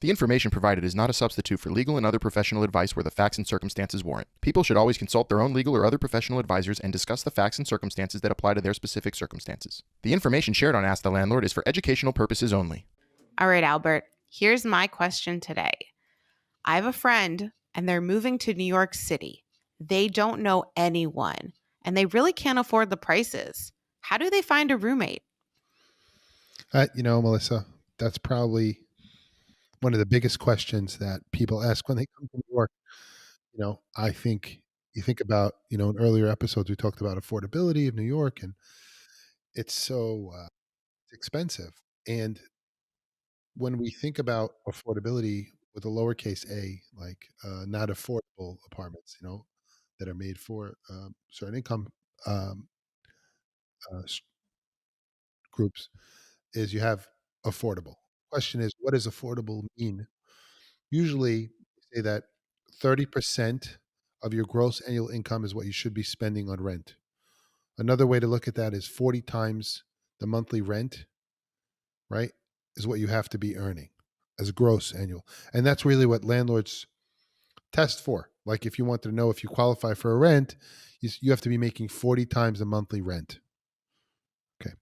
The information provided is not a substitute for legal and other professional advice where the facts and circumstances warrant. People should always consult their own legal or other professional advisors and discuss the facts and circumstances that apply to their specific circumstances. The information shared on Ask the Landlord is for educational purposes only. All right, Albert, here's my question today. I have a friend and they're moving to New York City. They don't know anyone and they really can't afford the prices. How do they find a roommate? Melissa, that's probably one of the biggest questions that people ask when they come to New York. I think you think about, in earlier episodes, we talked about affordability of New York, and it's so expensive. And when we think about affordability with a lowercase a, like not affordable apartments, that are made for certain income um, s- groups, is you have affordable. Question is, what does affordable mean? Usually, we say that 30% of your gross annual income is what you should be spending on rent. Another way to look at that is 40 times the monthly rent, right, is what you have to be earning as gross annual. And that's really what landlords test for. Like if you want to know if you qualify for a rent, you have to be making 40 times the monthly rent. Okay.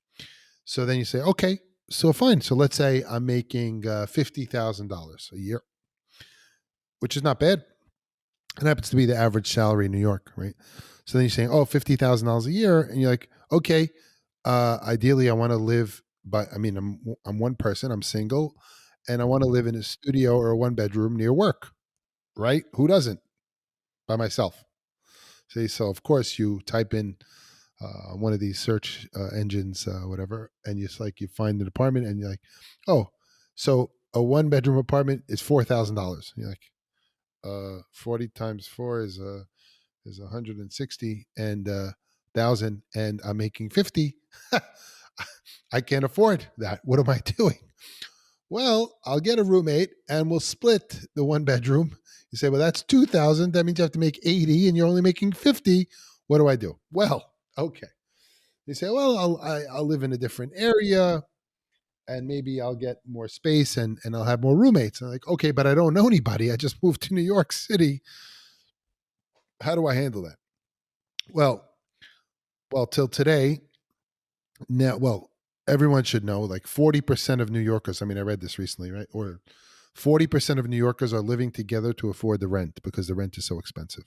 So then you say, okay, so fine. So let's say I'm making $50,000 a year, which is not bad. It happens to be the average salary in New York, right? So then you're saying, oh, $50,000 a year. And you're like, okay, ideally I want to live, but I mean, I'm one person, I'm single, and I want to live in a studio or a one bedroom near work, right? Who doesn't? By myself. See, so of course you type in one of these search engines, whatever, and you find an apartment, and you're like, oh, so a one bedroom apartment is $4,000. You're like, 40 times four is 160 and thousand, and I'm making 50. I can't afford that. What am I doing? Well, I'll get a roommate and we'll split the one bedroom. You say, well, that's 2,000. That means you have to make 80 and you're only making 50. What do I do? Well, okay. You say, well, I'll live in a different area and maybe I'll get more space and I'll have more roommates. And I'm like, okay, but I don't know anybody. I just moved to New York City. How do I handle that? Well, till today, now, everyone should know like 40% of New Yorkers, I mean, I read this recently, right? Or 40% of New Yorkers are living together to afford the rent because the rent is so expensive.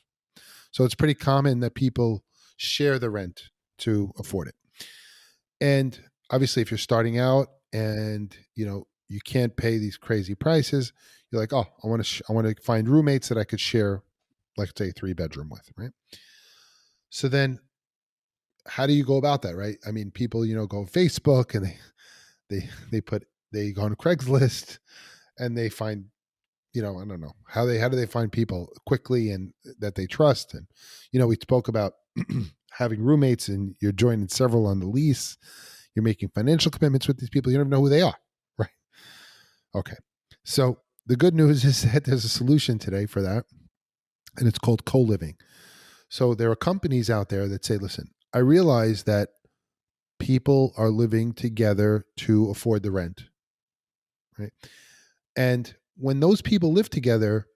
So it's pretty common that people share the rent to afford it. And obviously, if you're starting out and you can't pay these crazy prices, you're like, oh, I want to find roommates that I could share, like say, 3 bedroom with, right? So then, how do you go about that, right? I mean, people go on Facebook and they go on Craigslist and they find, I don't know how do they find people quickly and that they trust. And we spoke about having roommates and you're joining several on the lease. You're making financial commitments with these people. You don't know who they are, right? Okay. So the good news is that there's a solution today for that, and it's called co-living. So there are companies out there that say, listen, I realize that people are living together to afford the rent, right? And when those people live together,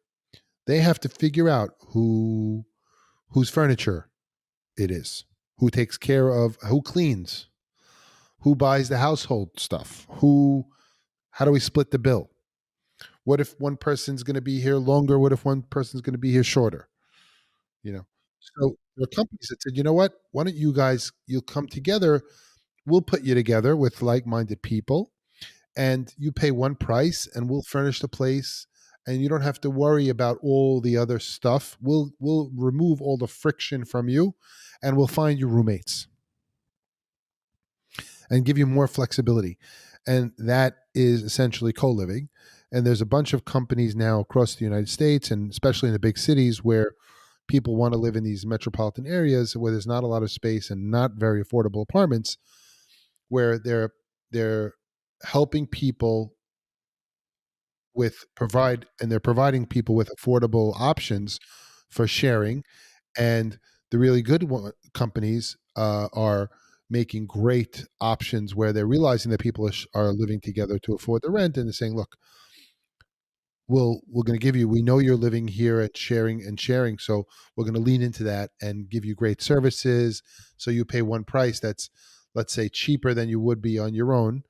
they have to figure out whose furniture it is, who takes care of, who cleans, who buys the household stuff, how do we split the bill? What if one person's going to be here longer? What if one person's going to be here shorter? You know, so there are companies that said, you know what? Why don't you'll come together? We'll put you together with like-minded people, and you pay one price, and we'll furnish the place, and you don't have to worry about all the other stuff. We'll remove all the friction from you, and we'll find you roommates and give you more flexibility. And that is essentially co-living. And there's a bunch of companies now across the United States, and especially in the big cities where people want to live in these metropolitan areas where there's not a lot of space and not very affordable apartments, where they're helping people they're providing people with affordable options for sharing. And the really good companies are making great options where they're realizing that people are living together to afford the rent, and they're saying, look, we're going to give you, we know you're living here at sharing, so we're going to lean into that and give you great services, so you pay one price that's, let's say, cheaper than you would be on your own,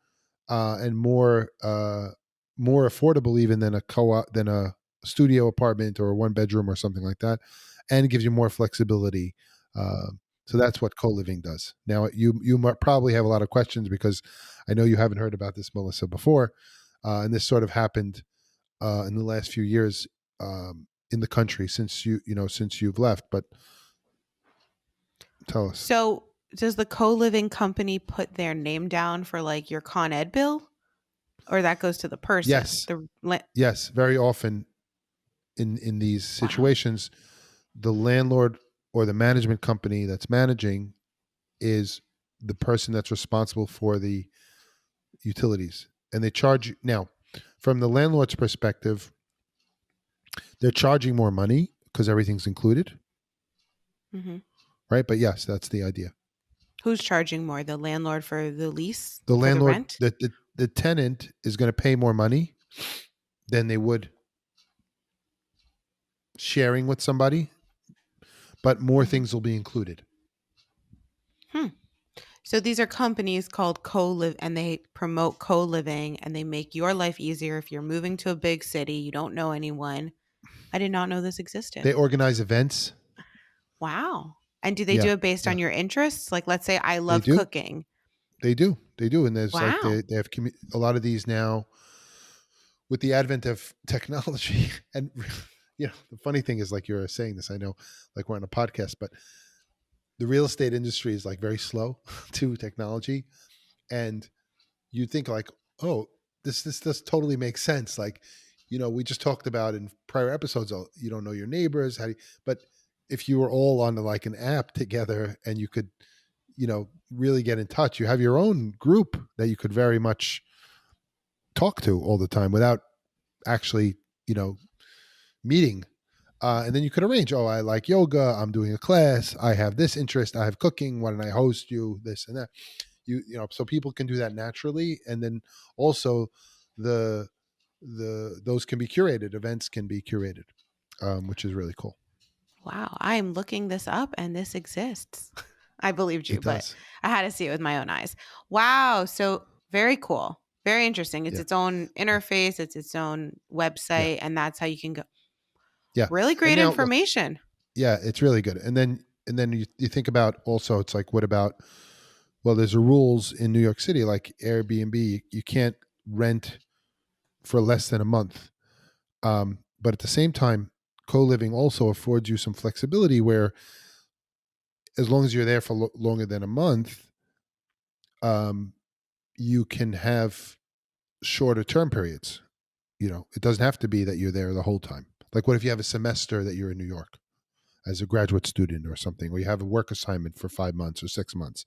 and more affordable even than a studio apartment or a one bedroom or something like that, and it gives you more flexibility. So that's what co-living does. Now you might probably have a lot of questions, because I know you haven't heard about this, Melissa, before, and this sort of happened in the last few years, in the country, since since you've left. But tell us. So does the co-living company put their name down for like your Con Ed bill? Or that goes to the person? Yes, yes. Very often in these Wow. situations, the landlord or the management company that's managing is the person that's responsible for the utilities, and they charge you. Now, from the landlord's perspective, they're charging more money because everything's included, Hmm. right? But yes, that's the idea. Who's charging more? The landlord for the lease? The For the landlord, rent? the tenant is going to pay more money than they would sharing with somebody, but more Mhm. things will be included. So these are companies called co-live, and they promote co-living, and they make your life easier if you're moving to a big city, you don't know anyone. I did not know this existed. They organize events. Wow. And do they Yeah, do it based yeah, on your interests? Like, let's say I they love do. cooking. They do. And there's like Wow. they have a lot of these now with the advent of technology. And the funny thing is, like, you're saying this, I know, like, we're on a podcast, but the real estate industry is like very slow to technology, and you think like, oh, this totally makes sense. Like, we just talked about in prior episodes, oh, you don't know your neighbors, but if you were all on like an app together and you could, really get in touch, you have your own group that you could very much talk to all the time without actually, meeting. And then you could arrange, oh, I like yoga, I'm doing a class, I have this interest, I have cooking, why don't I host you, this and that. So people can do that naturally. And then also the those can be curated, events can be curated, which is really cool. Wow. I am looking this up and this exists. I believed you, It but does. I had to see it with my own eyes. Wow. So very cool. Very interesting. It's Yeah. its own interface, it's its own Yeah. website, and that's how you can go. Yeah. Really And great now look, information. yeah, it's really good. And then you think about also, it's like, what about, well, there's a rules in New York City, like Airbnb, you can't rent for less than a month. But at the same time, co-living also affords you some flexibility, where as long as you're there for longer than a month, um, you can have shorter term periods. It doesn't have to be that you're there the whole time. Like, what if you have a semester that you're in New York as a graduate student or something, or you have a work assignment for 5 months or 6 months,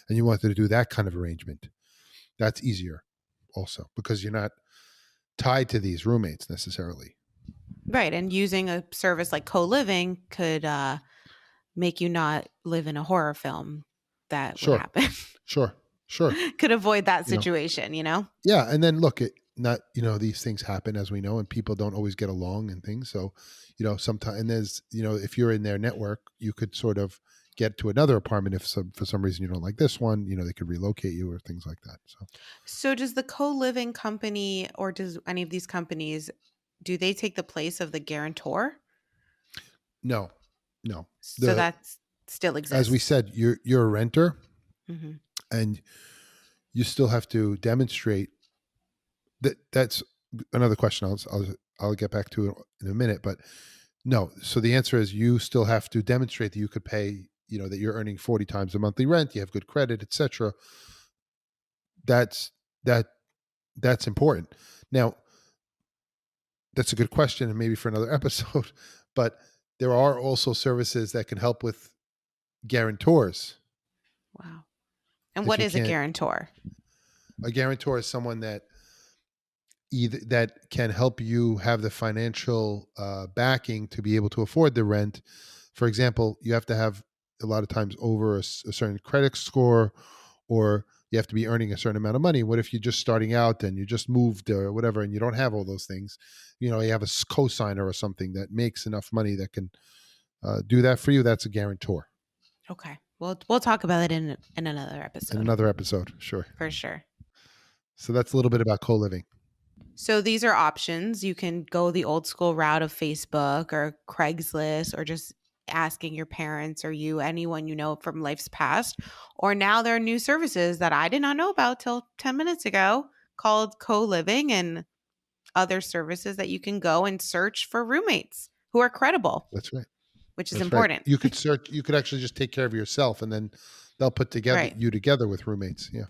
and you wanted to do that kind of arrangement? That's easier also, because you're not tied to these roommates necessarily. Right. And using a service like co-living could make you not live in a horror film that would Sure, happen. sure, sure. Could avoid that You know, situation, you know? yeah. And then look, not, these things happen, as we know, and people don't always get along and things. So, sometimes, and there's, if you're in their network, you could sort of get to another apartment if for some reason you don't like this one, they could relocate you or things like that. So does the co-living company, or does any of these companies, do they take the place of the guarantor? No, no. So that still As we exists. said, you're a renter, Hmm. and you still have to demonstrate that. That's another question I'll get back to in a minute, but no. So the answer is, you still have to demonstrate that you could pay, that you're earning 40 times the monthly rent, you have good credit, etc. That's that that's important. Now, that's a good question, and maybe for another episode, but there are also services that can help with guarantors. Wow. And If what you is a can't, guarantor? a guarantor is someone that either that can help you have the financial backing to be able to afford the rent. For example, you have to have, a lot of times, over a certain credit score, or you have to be earning a certain amount of money. What if you're just starting out and you just moved or whatever and you don't have all those things? You have a co-signer or something that makes enough money that can do that for you. That's a guarantor. Okay. We'll talk about it in another episode. In another episode, sure. For sure. So that's a little bit about co-living. So these are options. You can go the old school route of Facebook or Craigslist, or just asking your parents or anyone you know from life's past. Or now there are new services that I did not know about till 10 minutes ago called co-living, and other services that you can go and search for roommates who are credible. That's right. Which is That's important. Right. You could actually just take care of yourself, and then they'll put together Right. you together with roommates. Yeah.